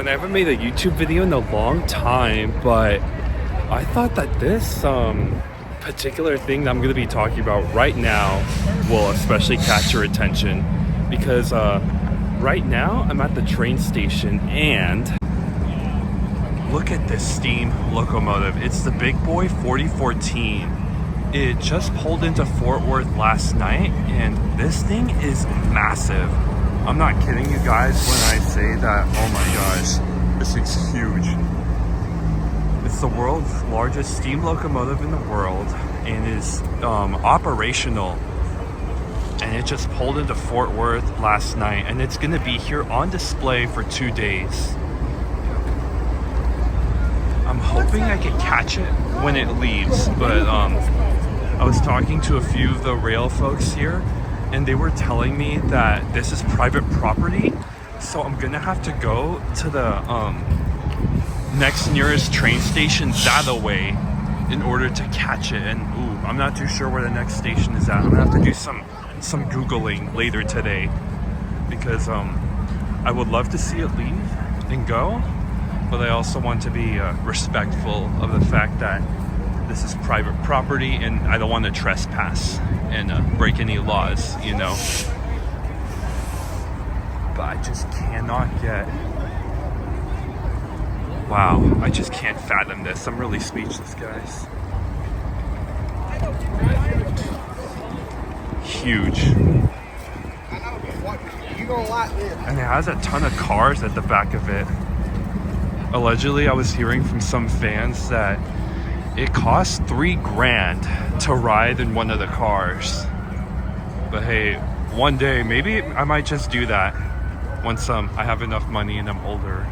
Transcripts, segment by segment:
everyone. I haven't made a YouTube video in a long time, but I thought that this particular thing that I'm going to be talking about right now will especially catch your attention because right now I'm at the train station and look at this steam locomotive. It's the Big Boy 4014. It just pulled into Fort Worth last night and this thing is massive. I'm not kidding you guys when I say that, oh my gosh, this thing's huge. It's the world's largest steam locomotive in the world and is operational. And it just pulled into Fort Worth last night and it's gonna be here on display for 2 days. I'm hoping I can catch it when it leaves, but I was talking to a few of the rail folks here and they were telling me that this is private property, so I'm gonna have to go to the next nearest train station that way in order to catch it. And ooh, I'm not too sure where the next station is at. I'm gonna have to do some Googling later today because I would love to see it leave and go, but I also want to be respectful of the fact that this is private property and I don't want to trespass and break any laws, you know. But I just cannot get... Wow, I just can't fathom this. I'm really speechless, guys. Huge. And it has a ton of cars at the back of it. Allegedly, I was hearing from some fans that it costs $3,000 to ride in one of the cars. But hey, one day, maybe I might just do that once I have enough money and I'm older.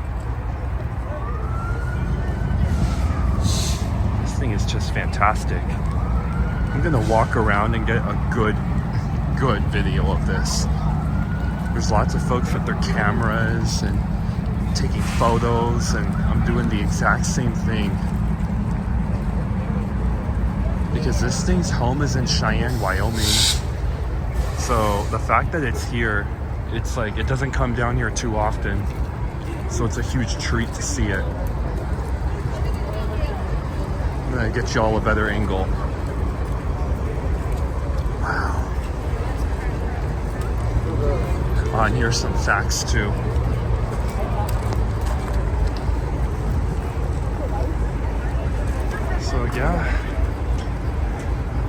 This thing is just fantastic. I'm gonna walk around and get a good video of this. There's lots of folks with their cameras and taking photos, and I'm doing the exact same thing. Because this thing's home is in Cheyenne, Wyoming. So the fact that it's here, it's like it doesn't come down here too often. So it's a huge treat to see it. I'm gonna get you all a better angle. Wow. And here's some facts too. So yeah,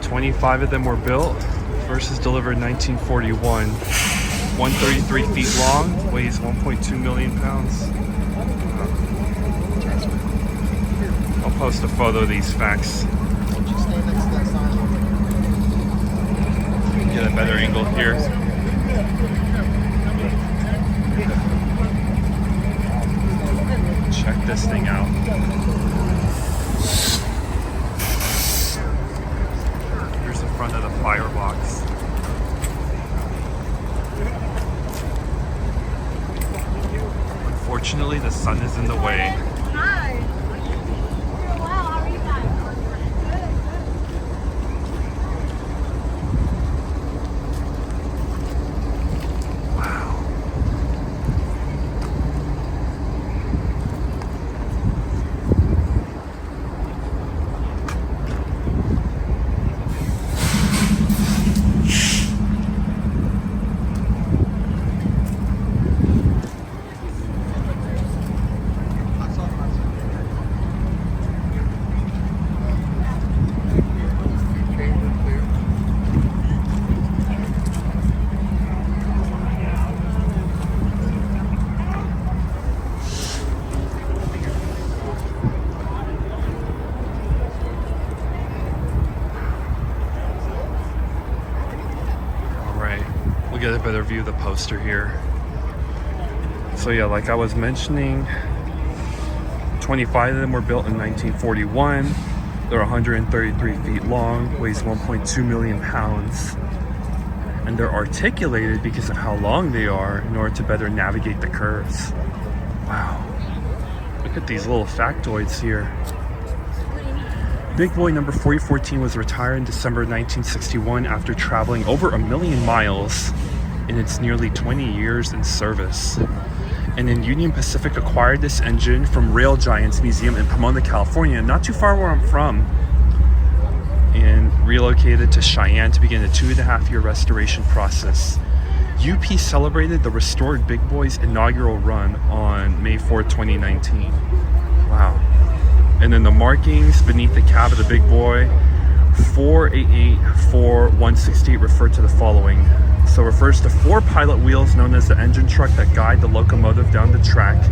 25 of them were built. First is delivered in 1941. 133 feet long, weighs 1.2 million pounds. I'll post a photo of these facts. Get a better angle here. Check this thing out. Here's the front of the firebox. Unfortunately, the sun is in the way. Get a better view of the poster here. So yeah, like I was mentioning, 25 of them were built in 1941. They're 133 feet long, weighs 1.2 million pounds, and they're articulated because of how long they are in order to better navigate the curves. Wow, look at these little factoids here. Big Boy number 4014 was retired in December 1961 after traveling over 1 million miles in its nearly 20 years in service. And then Union Pacific acquired this engine from Rail Giants Museum in Pomona, California, not too far where I'm from, and relocated to Cheyenne to begin a 2.5-year restoration process. UP celebrated the restored Big Boy's inaugural run on May 4th, 2019. Wow. And then the markings beneath the cab of the Big Boy, 4884168, refer to the following. So it refers to 4 pilot wheels known as the engine truck that guide the locomotive down the track.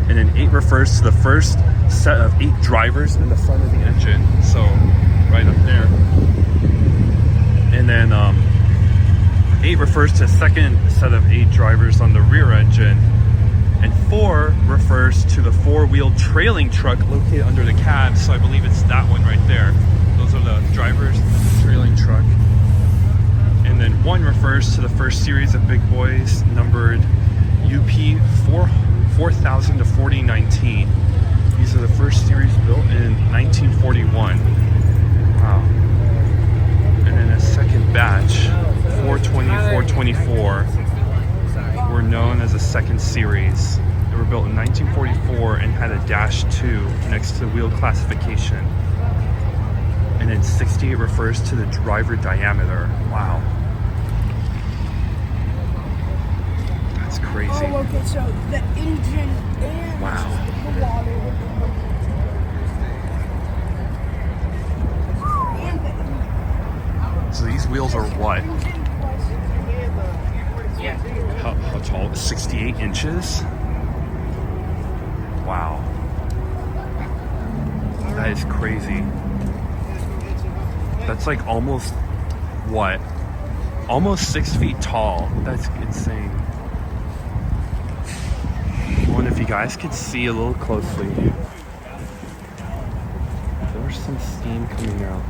And then 8 refers to the first set of 8 drivers in the front of the engine. So right up there. And then 8 refers to a second set of 8 drivers on the rear engine. And 4 refers to the 4-wheel trailing truck located under the cab. So I believe it's that one right there. Those are the drivers of the trailing truck. And then 1 refers to the first series of Big Boys numbered UP 4000 to 4019. These are the first series built in 1941. Wow. And then a second batch, 420, 424, were known as a second series. They were built in 1944 and had a -2 next to the wheel classification. And then 68 refers to the driver diameter. Wow. That's crazy. Oh, okay, so the engine and wow. the water. So these wheels are what? How tall? 68 inches? Wow. That is crazy. That's like almost, what? Almost 6 feet tall. That's insane. I wonder if you guys could see a little closely. There's some steam coming out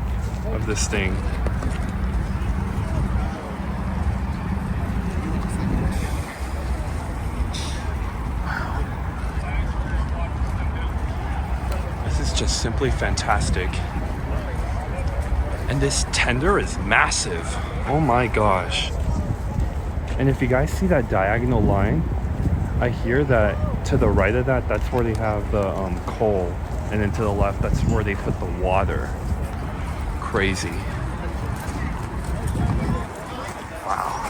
of this thing. Wow. This is just simply fantastic. And this tender is massive. Oh my gosh. And if you guys see that diagonal line, I hear that to the right of that, that's where they have the coal. And then to the left, that's where they put the water. Crazy. Wow.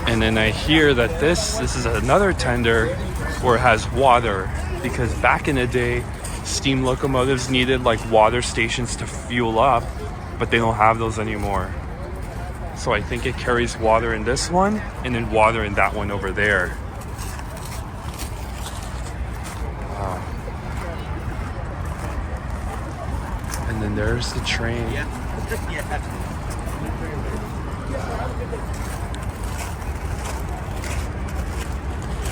And then I hear that this is another tender where it has water, because back in the day, steam locomotives needed like water stations to fuel up, but they don't have those anymore. So I think it carries water in this one and then water in that one over there. Wow. And then there's the train.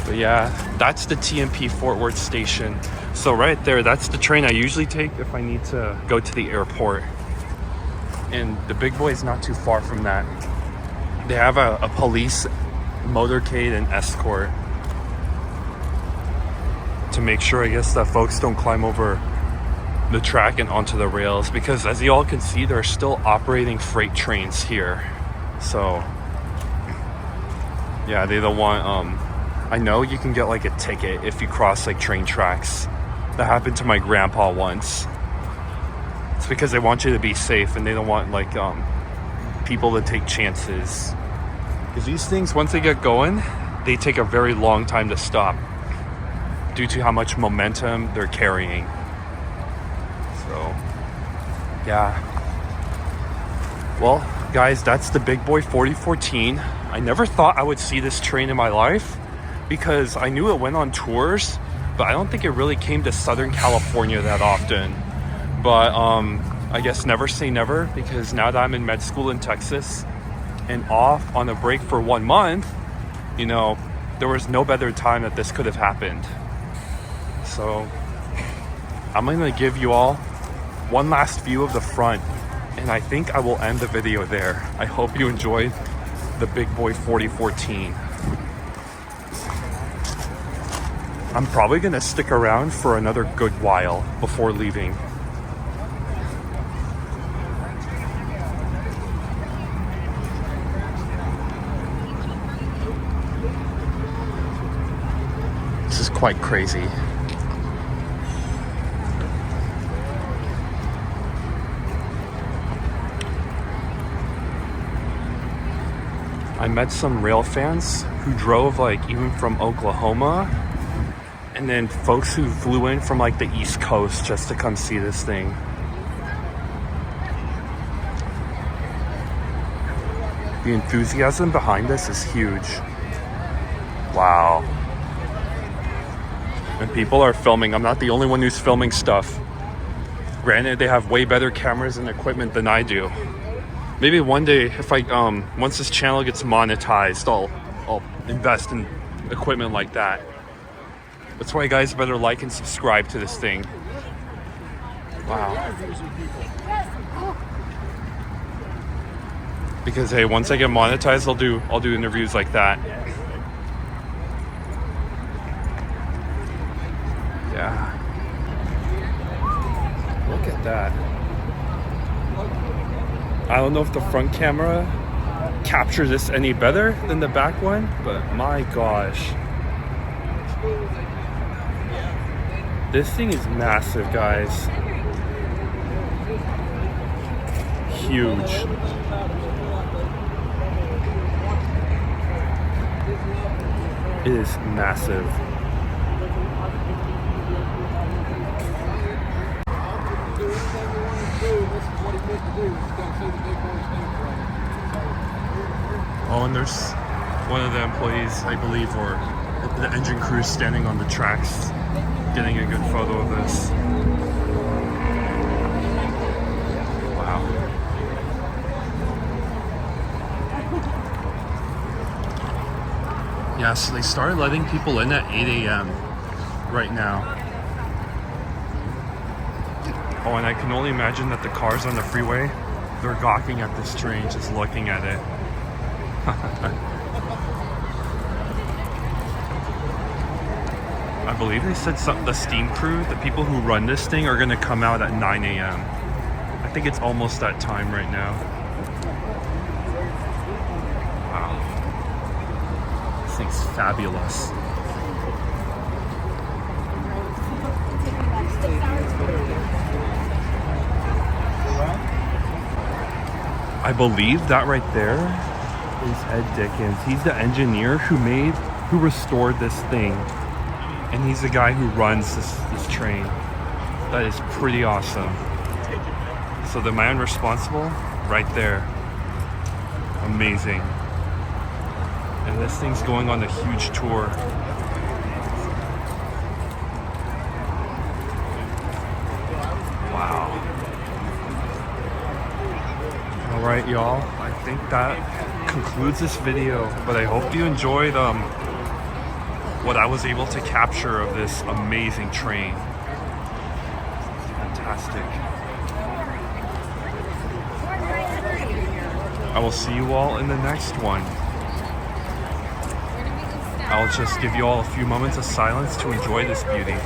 But yeah, that's the TMP Fort Worth station. So right there, that's the train I usually take if I need to go to the airport. And the Big Boy is not too far from that. They have a police motorcade and escort to make sure, I guess, that folks don't climb over the track and onto the rails, because as you all can see, they're still operating freight trains here. So yeah, they don't want I know you can get like a ticket if you cross like train tracks. That happened to my grandpa once. It's because they want you to be safe and they don't want like people to take chances. Because these things, once they get going, they take a very long time to stop due to how much momentum they're carrying. So yeah. Well, guys, that's the Big Boy 4014. I never thought I would see this train in my life, because I knew it went on tours, but I don't think it really came to Southern California that often. But I guess never say never, because now that I'm in med school in Texas and off on a break for 1 month, you know, there was no better time that this could have happened. So I'm gonna give you all one last view of the front, and I think I will end the video there. I hope you enjoyed the Big Boy 4014. I'm probably gonna stick around for another good while before leaving. This is quite crazy. I met some rail fans who drove like even from Oklahoma, and then folks who flew in from like the East Coast just to come see this thing. The enthusiasm behind this is huge. Wow. And people are filming. I'm not the only one who's filming stuff. Granted, they have way better cameras and equipment than I do. Maybe one day, if I once this channel gets monetized, I'll invest in equipment like that. That's why you guys better like and subscribe to this thing. Wow. Because hey, once I get monetized, I'll do interviews like that. Yeah. Look at that. I don't know if the front camera captures this any better than the back one, but my gosh. This thing is massive, guys. Huge. It is massive. Oh, and there's one of the employees, I believe, or the engine crew standing on the tracks, getting a good photo of this. Wow. Yeah, so they started letting people in at 8 a.m. right now. Oh, and I can only imagine that the cars on the freeway, they're gawking at this train, just looking at it. I believe they said the steam crew, the people who run this thing, are going to come out at 9 a.m. I think it's almost that time right now. Wow. This thing's fabulous. I believe that right there is Ed Dickens. He's the engineer who restored this thing. And he's the guy who runs this train. That is pretty awesome. So the man responsible, right there. Amazing. And this thing's going on a huge tour. Wow. Alright, y'all. I think that concludes this video. But I hope you enjoyed what I was able to capture of this amazing train. Fantastic. I will see you all in the next one. I'll just give you all a few moments of silence to enjoy this beauty.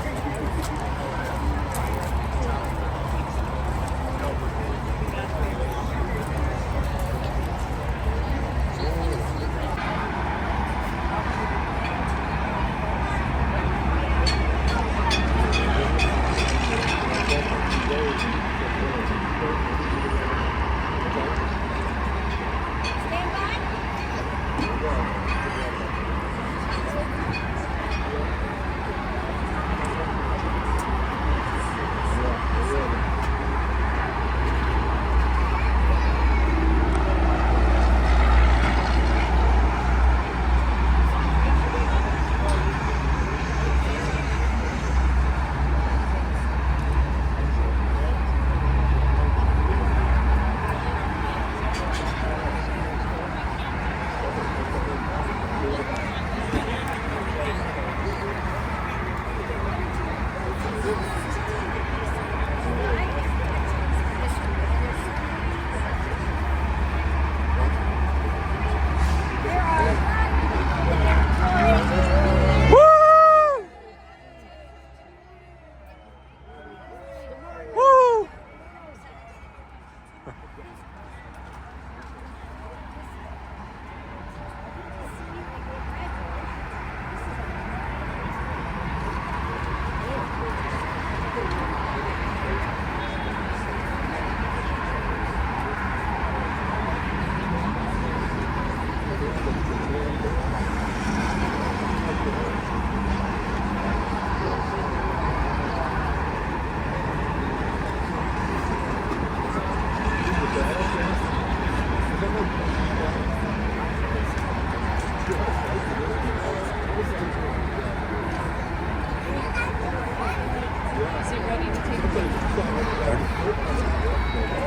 ready to take a picture.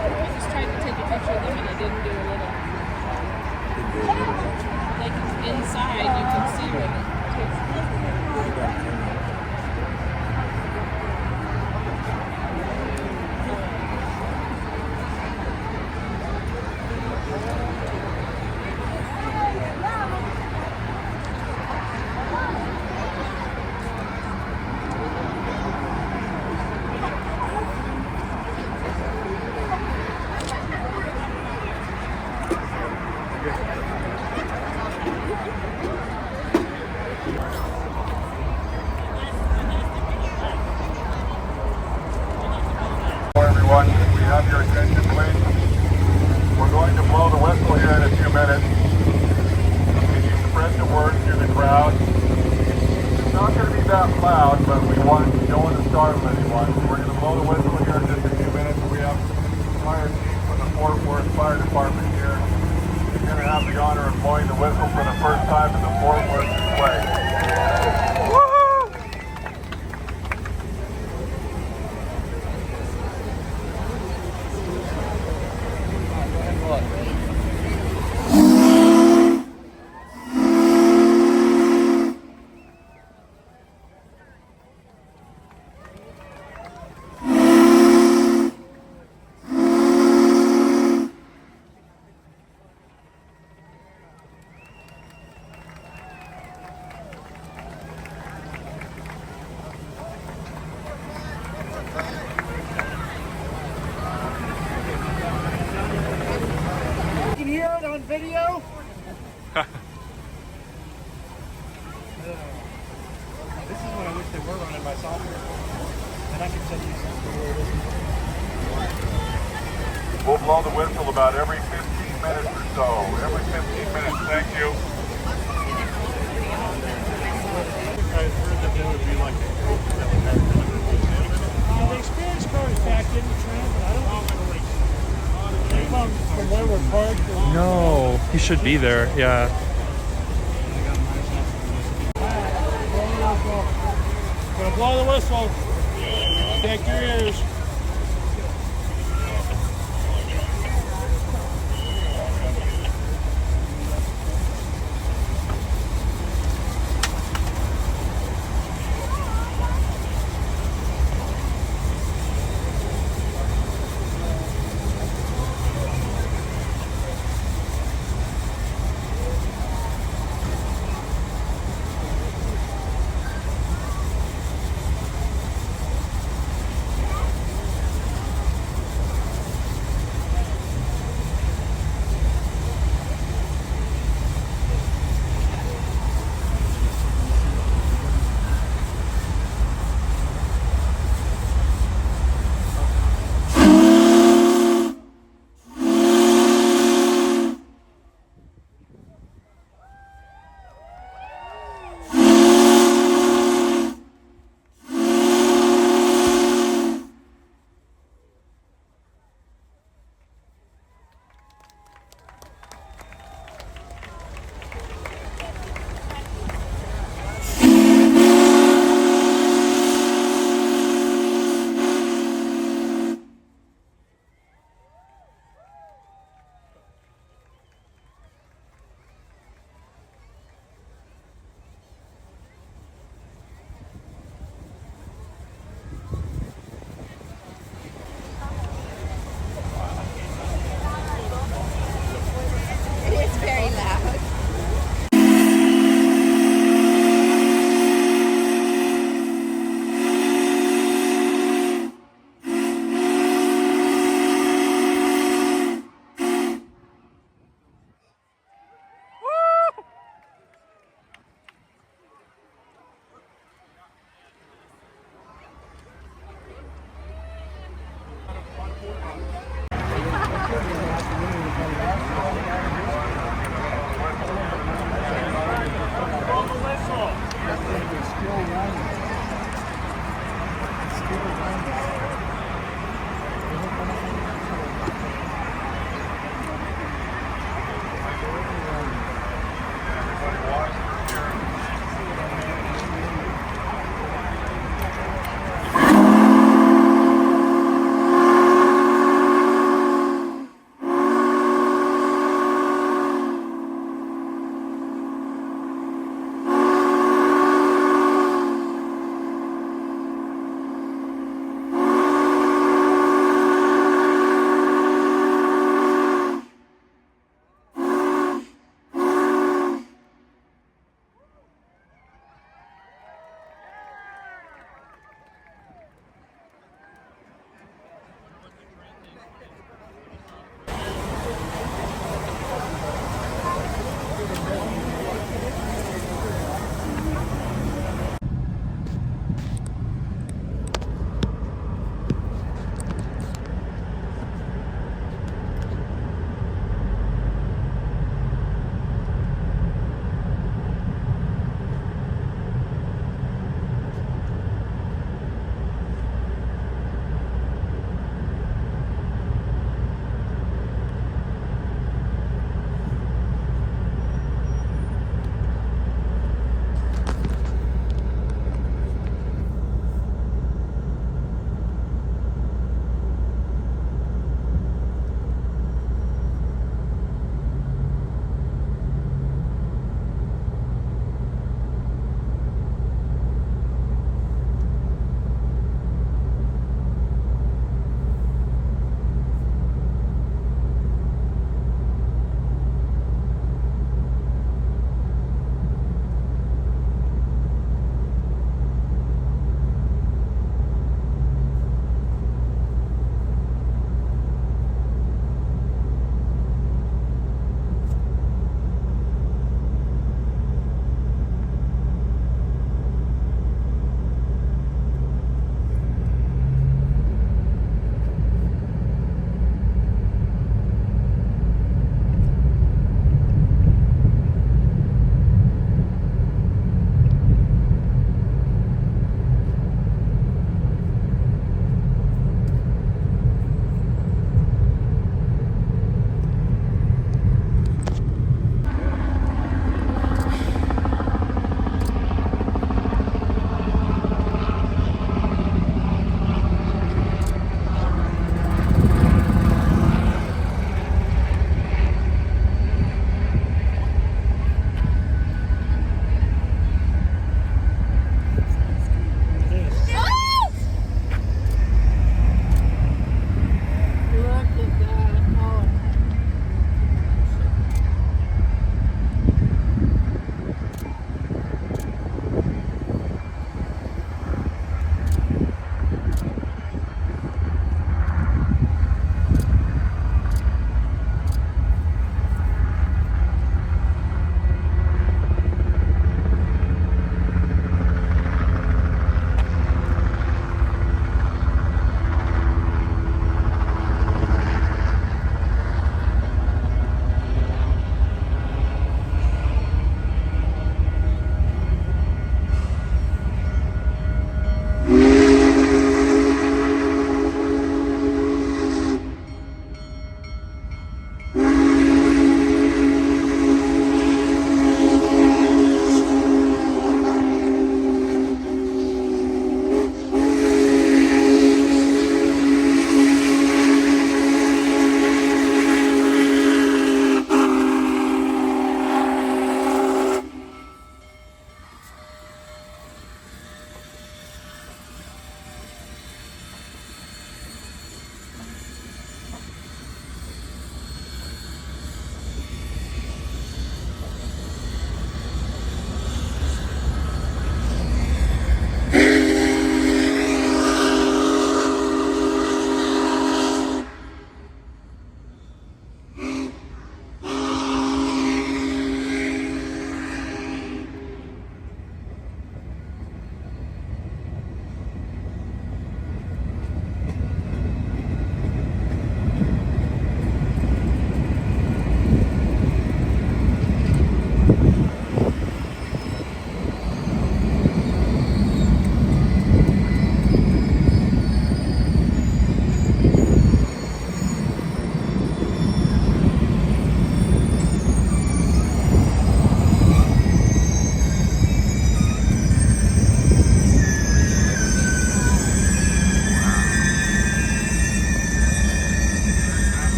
I just tried to take a picture of them and I didn't do a little. Like inside, you can see what it takes a picture. Everyone, we have your attention, please. We're going to blow the whistle here in a few minutes. Can you spread the word to the crowd? It's not going to be that loud, but we don't want to startle anyone. We're going to blow the whistle here in just a few minutes. We have fire chief from the Fort Worth Fire Department here. We're going to have the honor of blowing the whistle for the first time in the Fort Worth display. You can hear it on video. This is what I wish they were running by software. And I can send you something where it is. We'll blow the whistle about every 15 minutes or so. Every 15 minutes, thank you. I heard that there would be like a group that would have the experience car is back in the train, but I don't know. They come from where we're parked. No, he should be there. Yeah. Gonna blow the whistle. Take your ears.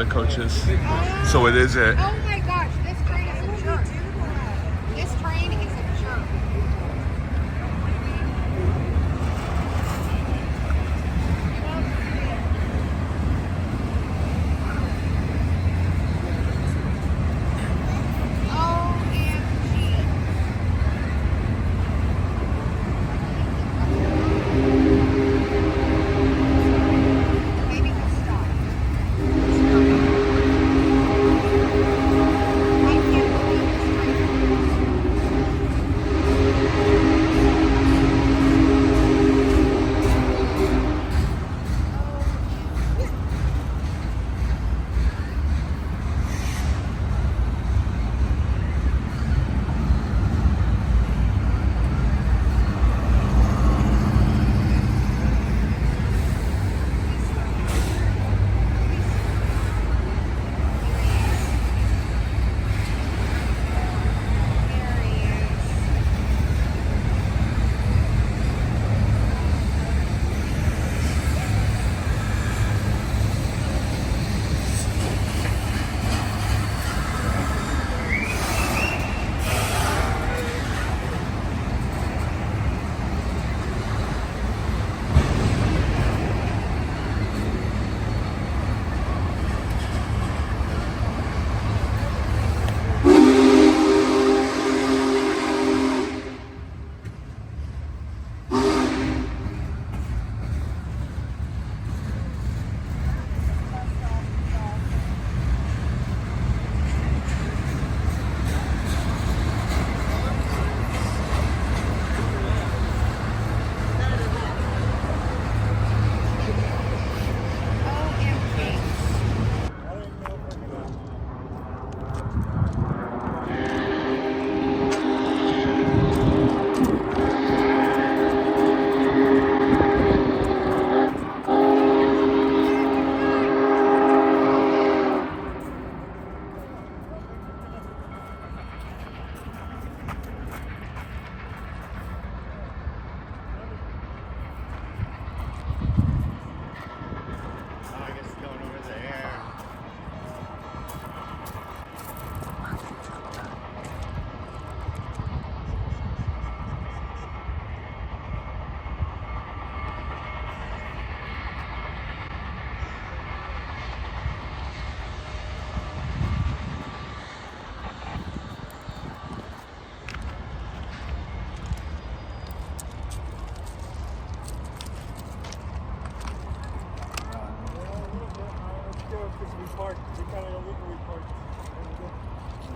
the coaches. So it is it. Oh my gosh, this train is a jerk. This train is a jerk.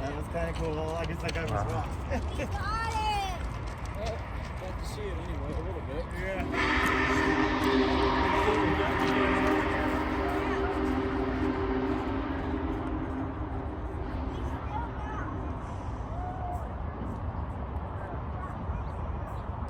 That was kind of cool. I guess that guy was wrong.